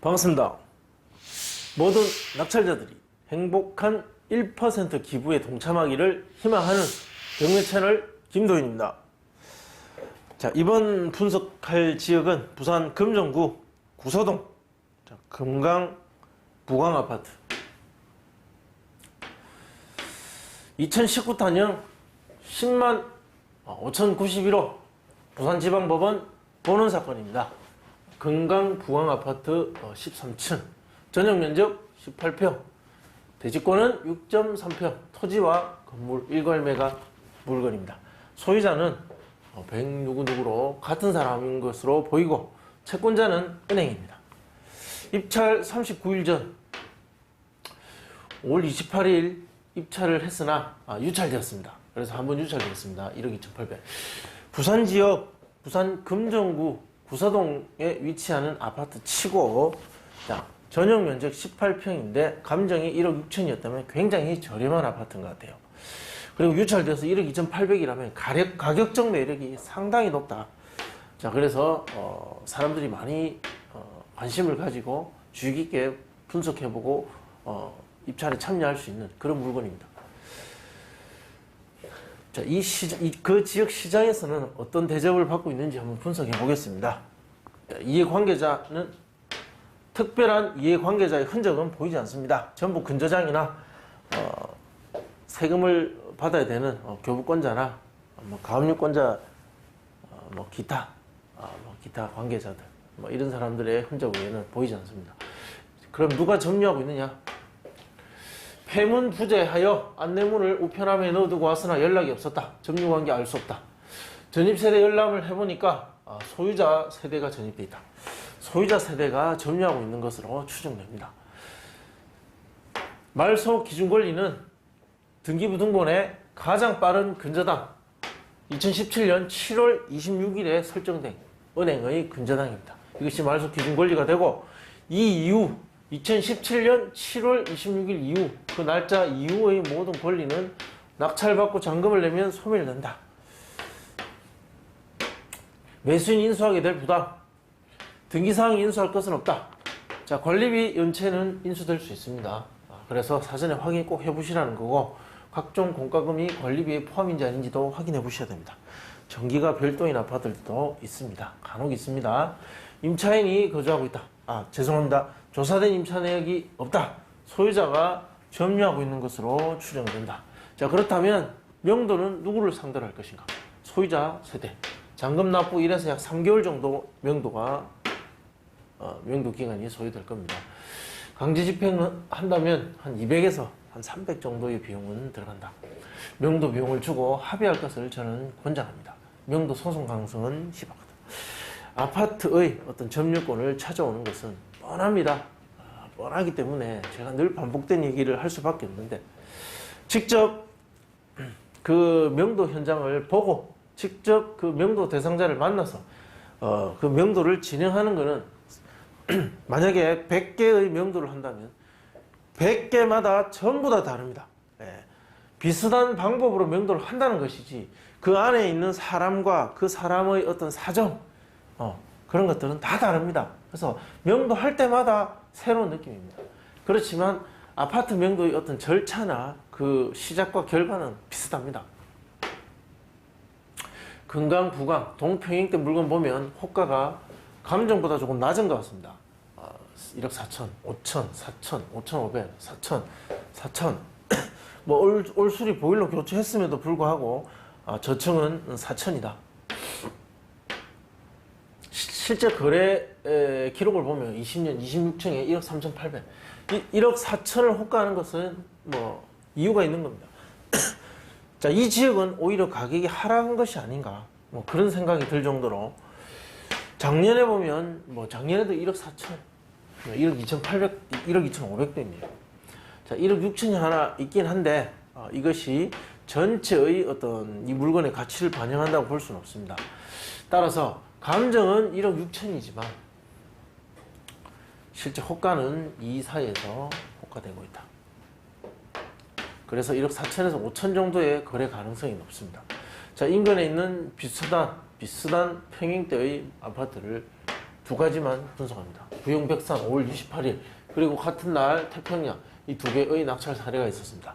반갑습니다. 모든 낙찰자들이 행복한 1% 기부에 동참하기를 희망하는 경매 채널 김도윤입니다. 자, 이번 분석할 지역은 부산 금정구 구서동 금강 부강 아파트. 2019 단형 10만 5,091호 부산지방법원 본원 사건입니다. 금강 부강 아파트 13층, 전용 면적 18평, 대지권은 6.3평, 토지와 건물 일괄매가 물건입니다. 소유자는 누구누구로 같은 사람인 것으로 보이고 채권자는 은행입니다. 입찰 39일 전 5월 28일 입찰을 했으나 유찰되었습니다. 그래서 한번 유찰되었습니다. 1억 2,800. 부산 지역, 부산 금정구 구서동에 위치하는 아파트 치고, 자, 전용 면적 18평인데 감정이 1억 6천이었다면 굉장히 저렴한 아파트인 것 같아요. 그리고 유찰돼서 1억 2,800이라면 가격적 매력이 상당히 높다. 자, 그래서 사람들이 많이 관심을 가지고 주의 깊게 분석해보고 입찰에 참여할 수 있는 그런 물건입니다. 자, 그 지역 시장에서는 어떤 대접을 받고 있는지 한번 분석해 보겠습니다. 이해관계자는 특별한 이해관계자의 흔적은 보이지 않습니다. 전부 근저당이나 세금을 받아야 되는 교부권자나 가압류권자, 기타 관계자들 이런 사람들의 흔적 외에는 보이지 않습니다. 그럼 누가 점유하고 있느냐? 폐문부재하여 안내문을 우편함에 넣어두고 왔으나 연락이 없었다. 점유관계 알 수 없다. 전입세대 열람을 해보니까 소유자 세대가 전입돼 있다. 소유자 세대가 점유하고 있는 것으로 추정됩니다. 말소 기준권리는 등기부등본의 가장 빠른 근저당 2017년 7월 26일에 설정된 은행의 근저당입니다. 이것이 말소 기준권리가 되고, 이 이후 2017년 7월 26일 이후 그 날짜 이후의 모든 권리는 낙찰받고 잔금을 내면 소멸된다. 매수인 인수하게 될 부담, 등기사항 인수할 것은 없다. 자, 관리비 연체는 인수될 수 있습니다. 그래서 사전에 확인 꼭 해보시라는 거고, 각종 공과금이 관리비에 포함인지 아닌지도 확인해 보셔야 됩니다. 전기가 별도인 아파트들도 있습니다. 간혹 있습니다. 임차인이 거주하고 있다. 죄송합니다. 조사된 임차 내역이 없다. 소유자가 점유하고 있는 것으로 추정된다. 자, 그렇다면 명도는 누구를 상대로 할 것인가? 소유자 세대. 잔금 납부 1에서 약 3개월 정도 명도 기간이 소요될 겁니다. 강제 집행한다면 한 200에서 한 300 정도의 비용은 들어간다. 명도 비용을 주고 합의할 것을 저는 권장합니다. 명도 소송 가능성은 희박하다. 아파트의 어떤 점유권을 찾아오는 것은 뻔합니다. 뻔하기 때문에 제가 늘 반복된 얘기를 할 수밖에 없는데, 직접 그 명도 현장을 보고 직접 그 명도 대상자를 만나서 그 명도를 진행하는 것은 만약에 100개의 명도를 한다면 100개마다 전부 다 다릅니다. 비슷한 방법으로 명도를 한다는 것이지, 그 안에 있는 사람과 그 사람의 어떤 사정, 그런 것들은 다 다릅니다. 그래서 명도할 때마다 새로운 느낌입니다. 그렇지만 아파트 명도의 어떤 절차나 그 시작과 결과는 비슷합니다. 금강, 부강, 동평행대 물건 보면 호가가 감정보다 조금 낮은 것 같습니다. 1억 4천, 5천, 4천, 5,500, 4천, 4천. 올수리 보일러 교체했음에도 불구하고 저층은 4천이다. 실제 거래 기록을 보면 20년 26층에 1억 3,800. 1억 4천을 호가하는 것은 이유가 있는 겁니다. 자, 이 지역은 오히려 가격이 하락한 것이 아닌가, 그런 생각이 들 정도로, 작년에 보면 작년에도 1억 4천, 1억 2,800, 1억 2,500도 있네요. 자, 1억 6천이 하나 있긴 한데 이것이 전체의 어떤 이 물건의 가치를 반영한다고 볼 수는 없습니다. 따라서 감정은 1억 6천이지만 실제 호가는 이 사이에서 호가되고 있다. 그래서 1억 4천에서 5천 정도의 거래 가능성이 높습니다. 자, 인근에 있는 비슷한 평형대의 아파트를 두 가지만 분석합니다. 부영백산 5월 28일 그리고 같은 날 태평양 이 두 개의 낙찰 사례가 있었습니다.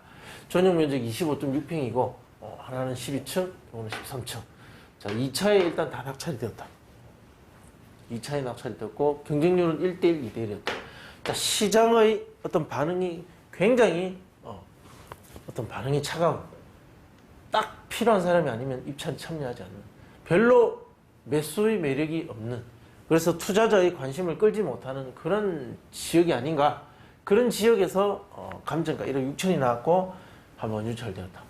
전용 면적 25.6평이고 하나는 12층, 이거는 13층. 자, 2차에 일단 다 낙찰이 되었다. 2차에 낙찰이 되었고 경쟁률은 1대1, 2대1이었다. 자, 시장의 어떤 반응이 굉장히 어떤 반응이 차가운, 딱 필요한 사람이 아니면 입찰에 참여하지 않는, 별로 매수의 매력이 없는, 그래서 투자자의 관심을 끌지 못하는 그런 지역이 아닌가. 그런 지역에서 감정가 1억 6천이 나왔고 한번 유찰되었다.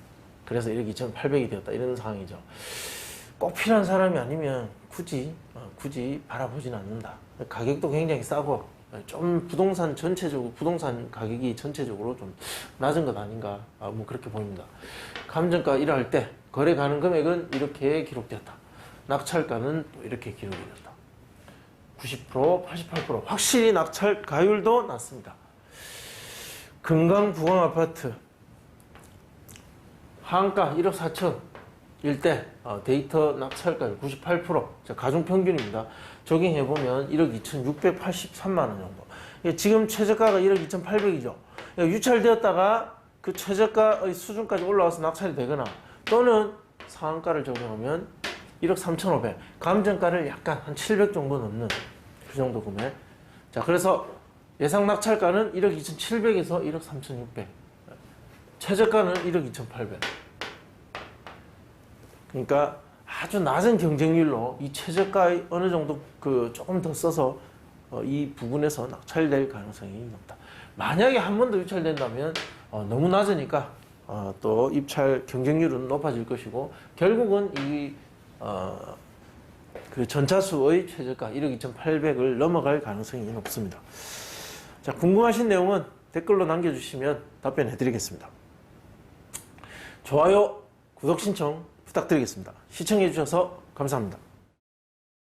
그래서 1억 2,800이 되었다. 이런 상황이죠. 꼭 필요한 사람이 아니면 굳이 바라보진 않는다. 가격도 굉장히 싸고 좀 부동산 가격이 전체적으로 좀 낮은 것 아닌가, 뭐 그렇게 보입니다. 감정가 1할 할 때 거래 가능 금액은 이렇게 기록되었다. 낙찰가는 또 이렇게 기록이 되었다. 90%, 88%, 확실히 낙찰 가율도 낮습니다. 금강 부강 아파트 하한가 1억 4천 일대 데이터 낙찰가율 98%. 자, 가중평균입니다. 적용해보면 1억 2,683만 원 정도. 지금 최저가가 1억 2,800이죠. 유찰되었다가 그 최저가의 수준까지 올라와서 낙찰이 되거나 또는 상한가를 적용하면 1억 3,500. 감정가를 약간 한 700 정도 넘는 그 정도 금액. 자, 그래서 예상 낙찰가는 1억 2,700에서 1억 3,600. 최저가는 1억 2,800. 그러니까 아주 낮은 경쟁률로 이 최저가의 어느 정도 조금 더 써서 이 부분에서 낙찰될 가능성이 높다. 만약에 한 번 더 유찰된다면 너무 낮으니까 또 입찰 경쟁률은 높아질 것이고 결국은 이 그 전차수의 최저가 1억 2,800을 넘어갈 가능성이 높습니다. 자, 궁금하신 내용은 댓글로 남겨주시면 답변해 드리겠습니다. 좋아요, 구독 신청 부탁드리겠습니다. 시청해 주셔서 감사합니다.